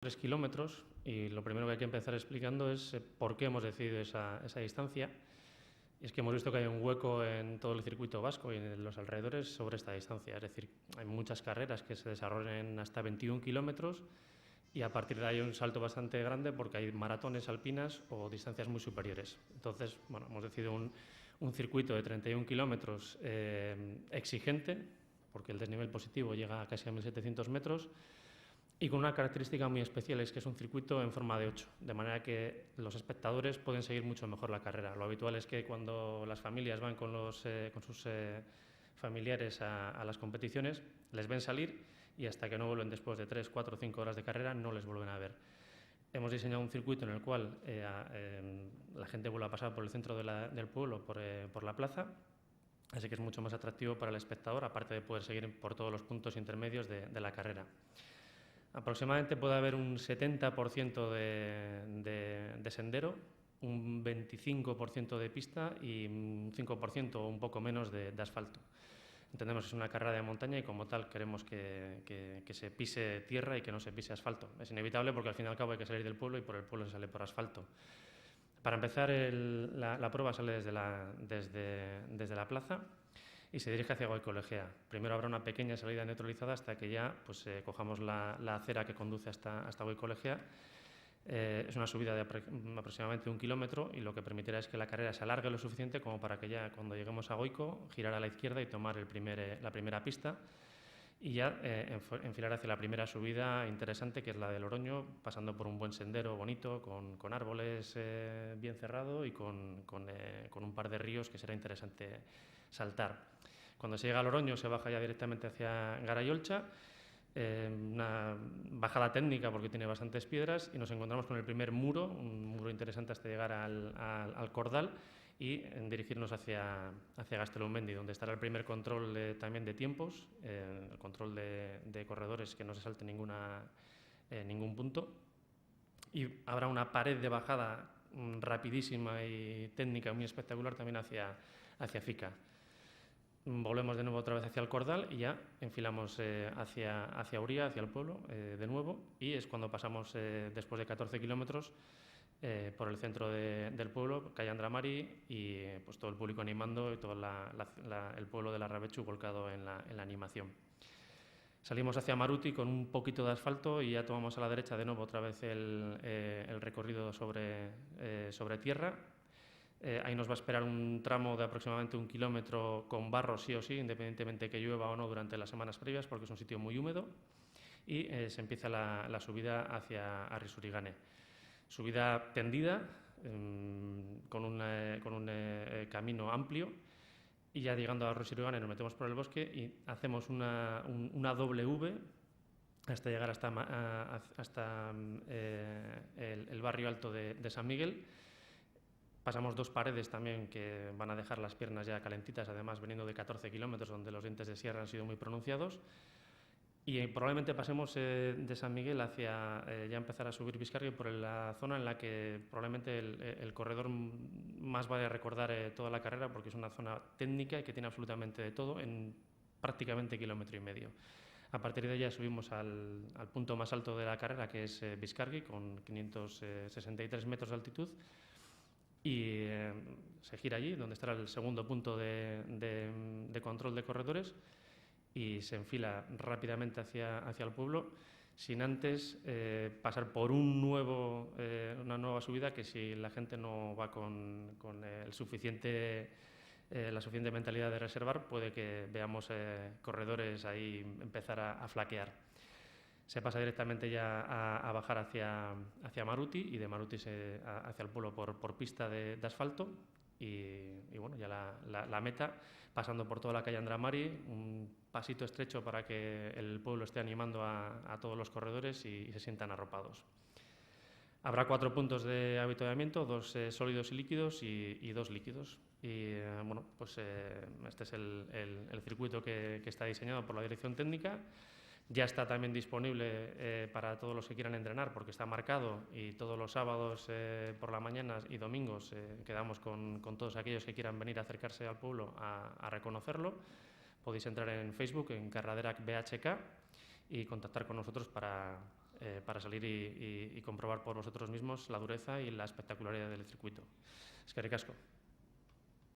3 kilómetros y lo primero que hay que empezar explicando es por qué hemos decidido esa distancia. Y es que hemos visto que hay un hueco en todo el circuito vasco y en los alrededores sobre esta distancia. Es decir, hay muchas carreras que se desarrollan hasta 21 kilómetros y a partir de ahí hay un salto bastante grande porque hay maratones alpinas o distancias muy superiores. Entonces, bueno, hemos decidido un circuito de 31 kilómetros exigente, porque el desnivel positivo llega a casi a 1.700 metros, y con una característica muy especial, es que es un circuito en forma de 8, de manera que los espectadores pueden seguir mucho mejor la carrera. Lo habitual es que cuando las familias van con sus familiares a las competiciones, les ven salir y hasta que no vuelven después de 3, 4 o 5 horas de carrera no les vuelven a ver. Hemos diseñado un circuito en el cual la gente vuelve a pasar por el centro del pueblo, por la plaza, así que es mucho más atractivo para el espectador, aparte de poder seguir por todos los puntos intermedios de la carrera. Aproximadamente puede haber un 70% de sendero, un 25% de pista y un 5% o un poco menos de asfalto. Entendemos que es una carrera de montaña y como tal queremos que se pise tierra y que no se pise asfalto. Es inevitable porque al fin y al cabo hay que salir del pueblo y por el pueblo se sale por asfalto. Para empezar, la prueba sale desde la plaza y se dirige hacia Goicolegea. Primero habrá una pequeña salida neutralizada hasta que ya cojamos la acera que conduce hasta Goicolegea. Es una subida de aproximadamente 1 kilómetro y lo que permitirá es que la carrera se alargue lo suficiente como para que ya cuando lleguemos a Goico girar a la izquierda y tomar la primera pista y ya enfilar hacia la primera subida interesante, que es la del Oroño, pasando por un buen sendero bonito, con árboles bien cerrado y con un par de ríos que será interesante saltar. Cuando se llega al Oroño se baja ya directamente hacia Garayolcha, una bajada técnica porque tiene bastantes piedras y nos encontramos con el primer muro, un muro interesante hasta llegar al Cordal y dirigirnos hacia Gastelumendi, donde estará el primer control también de tiempos, el control de corredores, que no se salte ningún punto. Y habrá una pared de bajada rapidísima y técnica muy espectacular también hacia Fica. Volvemos de nuevo otra vez hacia el Cordal y ya enfilamos hacia Uría, hacia el pueblo, de nuevo, y es cuando pasamos, después de 14 kilómetros, por el centro del pueblo, calle Andramari, y pues todo el público animando y todo el pueblo de Larrabechu volcado en la animación. Salimos hacia Maruti con un poquito de asfalto y ya tomamos a la derecha de nuevo otra vez el recorrido sobre tierra. Ahí nos va a esperar un tramo de aproximadamente 1 kilómetro con barro sí o sí, independientemente que llueva o no durante las semanas previas, porque es un sitio muy húmedo, y se empieza la subida hacia Arrisurigane. Subida tendida, con un camino amplio, y ya llegando a Arrisurigane nos metemos por el bosque y hacemos una doble V hasta llegar hasta el barrio alto de San Miguel. Pasamos 2 paredes también que van a dejar las piernas ya calentitas, además veniendo de 14 kilómetros donde los dientes de sierra han sido muy pronunciados. Y probablemente pasemos de San Miguel hacia ya empezar a subir Bizkargi por la zona en la que probablemente el corredor más vaya a recordar toda la carrera, porque es una zona técnica y que tiene absolutamente de todo en prácticamente 1,5 kilómetros. A partir de ella subimos al punto más alto de la carrera, que es Bizkargi, con 563 metros de altitud. Y se gira allí, donde estará el segundo punto de control de corredores, y se enfila rápidamente hacia el pueblo, sin antes pasar por una nueva subida que, si la gente no va con la suficiente mentalidad de reservar, puede que veamos corredores ahí empezar a flaquear. Se pasa directamente ya a bajar hacia Maruti, y de Maruti hacia el pueblo por pista de asfalto, y bueno, ya la meta, pasando por toda la calle Andramari, un pasito estrecho para que el pueblo esté animando a todos los corredores y se sientan arropados. Habrá 4 puntos de avituallamiento, 2 sólidos y líquidos y 2 líquidos. Y bueno, pues este es el circuito que está diseñado por la dirección técnica. Ya está también disponible para todos los que quieran entrenar, porque está marcado, y todos los sábados por la mañana y domingos quedamos con todos aquellos que quieran venir a acercarse al pueblo a reconocerlo. Podéis entrar en Facebook, en Carraderac BHK, y contactar con nosotros para para salir y comprobar por vosotros mismos la dureza y la espectacularidad del circuito. Eskerrik asko.